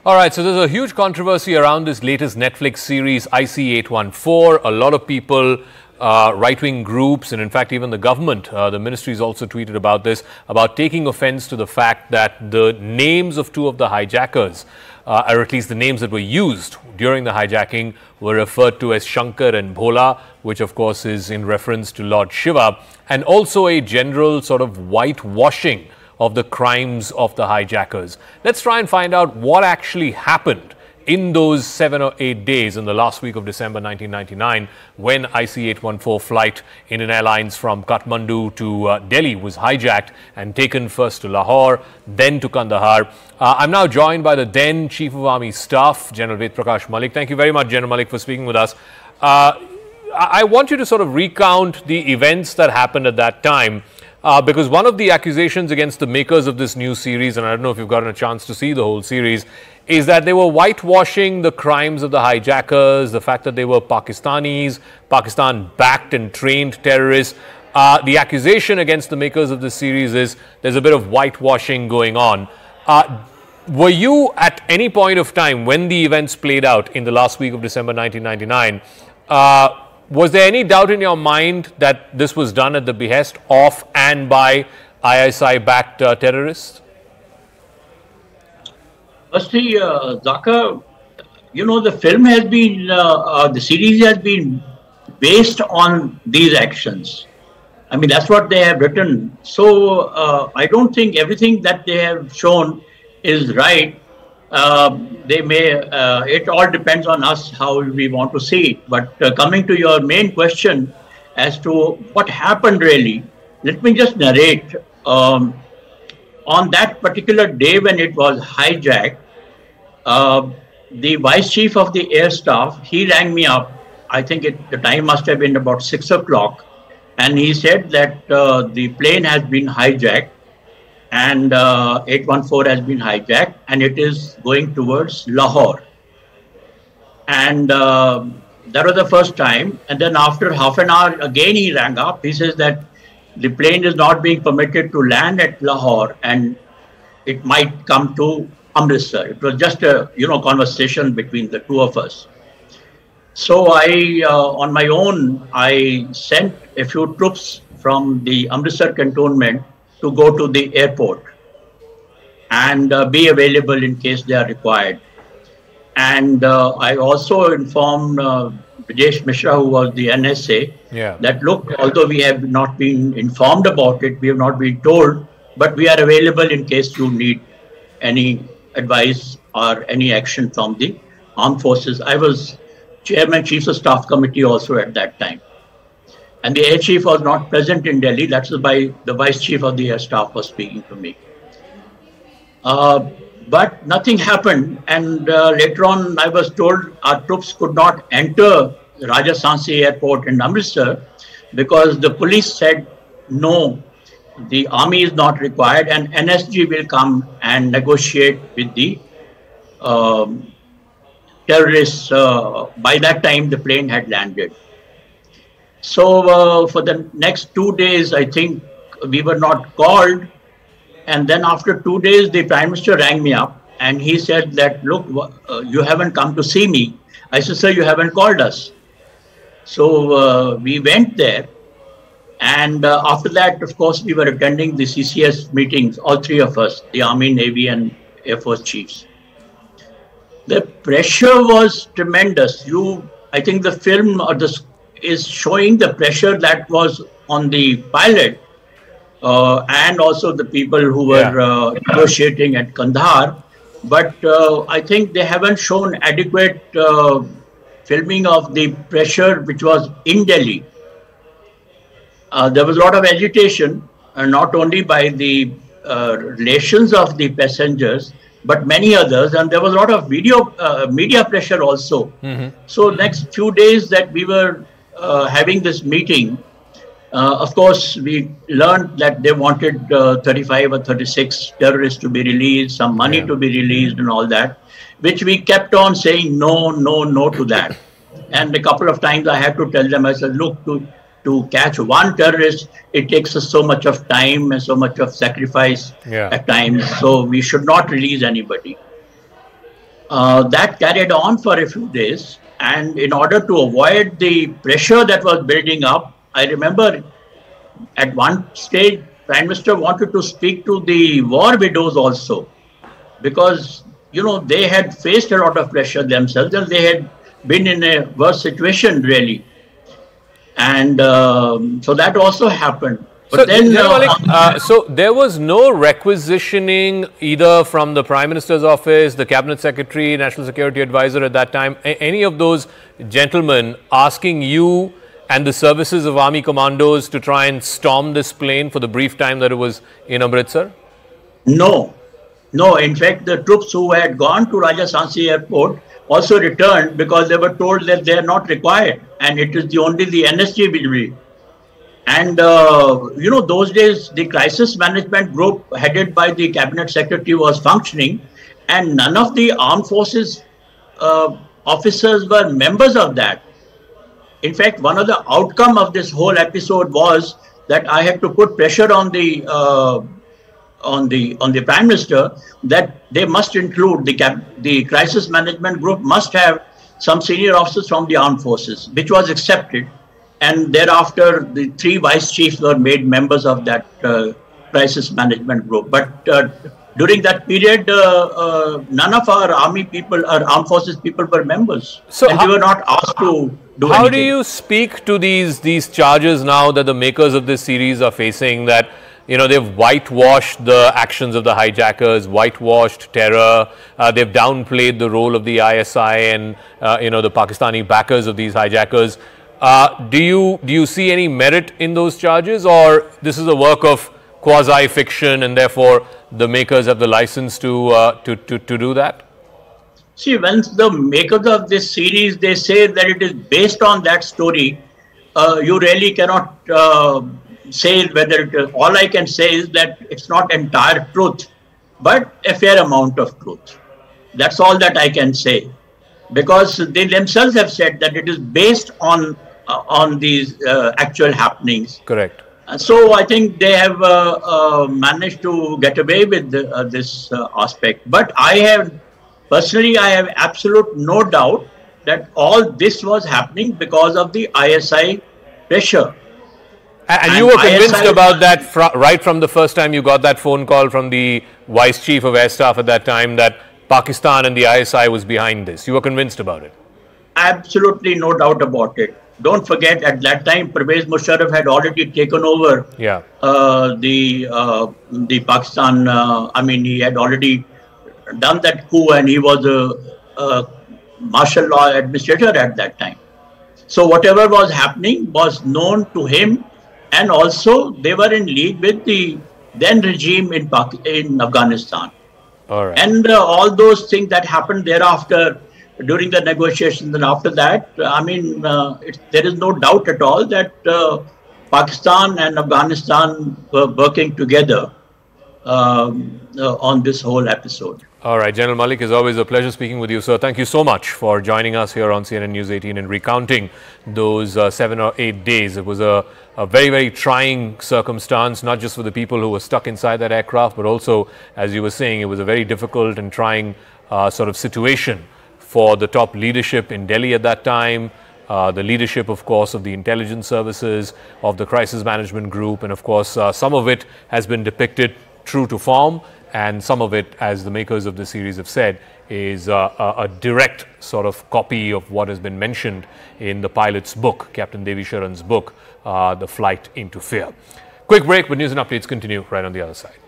All right, so there's a huge controversy around this latest Netflix series, IC814. A lot of people, right-wing groups, and in fact even the government, the ministries also tweeted about this, about taking offense to the fact that the names of two of the hijackers, or at least the names that were used during the hijacking, were referred to as Shankar and Bhola, which of course is in reference to Lord Shiva, and also a general sort of whitewashing of the crimes of the hijackers. Let's try and find out what actually happened in those 7 or 8 days in the last week of December 1999 when IC814 flight Indian Airlines from Kathmandu to Delhi was hijacked and taken first to Lahore, then to Kandahar. I'm now joined by the then Chief of Army Staff, General Ved Prakash Malik. Thank you very much, General Malik, for speaking with us. I want you to sort of recount the events that happened at that time. Because one of the accusations against the makers of this new series, and I don't know if you've gotten a chance to see the whole series, is that they were whitewashing the crimes of the hijackers, the fact that they were Pakistanis, Pakistan-backed and trained terrorists. The accusation against the makers of this series is there's a bit of whitewashing going on. Were you at any point of time when the events played out in the last week of December 1999, was there any doubt in your mind that this was done at the behest of and by ISI-backed terrorists? Firstly, Zaka, you know, the film has been, the series has been based on these actions. I mean, that's what they have written. So I don't think everything that they have shown is right. They may, it all depends on us how we want to see it. But coming to your main question as to what happened really, let me just narrate. On that particular day when it was hijacked, the Vice Chief of the Air Staff, he rang me up. I think the time must have been about 6 o'clock. And he said that the plane has been hijacked. And 814 has been hijacked and it is going towards Lahore. And that was the first time. And then after half an hour, again he rang up. He says that the plane is not being permitted to land at Lahore and it might come to Amritsar. It was just a conversation between the two of us. So I, on my own, I sent a few troops from the Amritsar cantonment to go to the airport and be available in case they are required. And I also informed Vijesh Mishra, who was the NSA, that look, although we have not been informed about it, we have not been told, but we are available in case you need any advice or any action from the armed forces. I was Chairman, Chief of Staff Committee also at that time. And the Air Chief was not present in Delhi. That's why the Vice Chief of the Air Staff was speaking to me. But nothing happened. And later on, I was told our troops could not enter Raja Sansi Airport in Amritsar because the police said, no, the army is not required and NSG will come and negotiate with the terrorists. By that time, the plane had landed. So for the next 2 days, I think we were not called. And then after 2 days, the Prime Minister rang me up and he said that, look, you haven't come to see me. I said, sir, you haven't called us. So we went there. And after that, of course, we were attending the CCS meetings, all three of us, the Army, Navy and Air Force chiefs. The pressure was tremendous. I think the film is showing the pressure that was on the pilot and also the people who were negotiating at Kandahar. But I think they haven't shown adequate filming of the pressure which was in Delhi. There was a lot of agitation, not only by the relations of the passengers, but many others, and there was a lot of media pressure also. So next few days that we were having this meeting, of course, we learned that they wanted 35 or 36 terrorists to be released, some money to be released and all that, which we kept on saying no, no, no to that. And a couple of times I had to tell them, I said, look, to catch one terrorist, it takes us so much of time and so much of sacrifice at times. So we should not release anybody. That carried on for a few days. And in order to avoid the pressure that was building up, I remember at one stage, Prime Minister wanted to speak to the war widows also, because, you know, they had faced a lot of pressure themselves and they had been in a worse situation, really. And so that also happened. But so, then, Malik, so there was no requisitioning either from the Prime Minister's office, the Cabinet Secretary, National Security Advisor at that time, any of those gentlemen asking you and the services of Army commandos to try and storm this plane for the brief time that it was in Amritsar? No. No, in fact, the troops who had gone to Rajasthansi Airport also returned because they were told that they are not required and it is only the NSG will be. And, you know, those days, the crisis management group headed by the Cabinet Secretary was functioning, and none of the armed forces officers were members of that. In fact, one of the outcome of this whole episode was that I had to put pressure on the Prime Minister that they must include the crisis management group must have some senior officers from the armed forces, which was accepted. And thereafter, the 3 vice chiefs were made members of that crisis management group. But during that period, none of our army people, our armed forces people were members. So and they were not asked to do anything. How do you speak to these charges now that the makers of this series are facing, that, you know, they've whitewashed the actions of the hijackers, whitewashed terror, they've downplayed the role of the ISI and, you know, the Pakistani backers of these hijackers? Do you see any merit in those charges, or this is a work of quasi-fiction and therefore the makers have the license to do that? See, when the makers of this series, they say that it is based on that story, you really cannot say whether it is. All I can say is that it's not entire truth, but a fair amount of truth. That's all that I can say, because they themselves have said that it is based on these actual happenings. Correct. So I think they have managed to get away with this aspect. But I have absolute no doubt that all this was happening because of the ISI pressure. And you were convinced about that right from the first time you got that phone call from the Vice Chief of Air Staff at that time, that Pakistan and the ISI was behind this. You were convinced about it? Absolutely no doubt about it. Don't forget, at that time, Pervez Musharraf had already taken over the Pakistan. I mean, he had already done that coup, and he was a martial law administrator at that time. So whatever was happening was known to him, and also they were in league with the then regime in Afghanistan. All right. And all those things that happened thereafter, during the negotiations and after that, I mean, there is no doubt at all that Pakistan and Afghanistan were working together on this whole episode. All right, General Malik, it's always a pleasure speaking with you, sir. Thank you so much for joining us here on CNN News 18 and recounting those 7 or 8 days. It was a very, very trying circumstance, not just for the people who were stuck inside that aircraft, but also, as you were saying, it was a very difficult and trying sort of situation for the top leadership in Delhi at that time, the leadership, of course, of the intelligence services, of the crisis management group, and of course, some of it has been depicted true to form, and some of it, as the makers of the series have said, is a direct sort of copy of what has been mentioned in the pilot's book, Captain Devi Sharan's book, The Flight into Fear. Quick break, but news and updates continue right on the other side.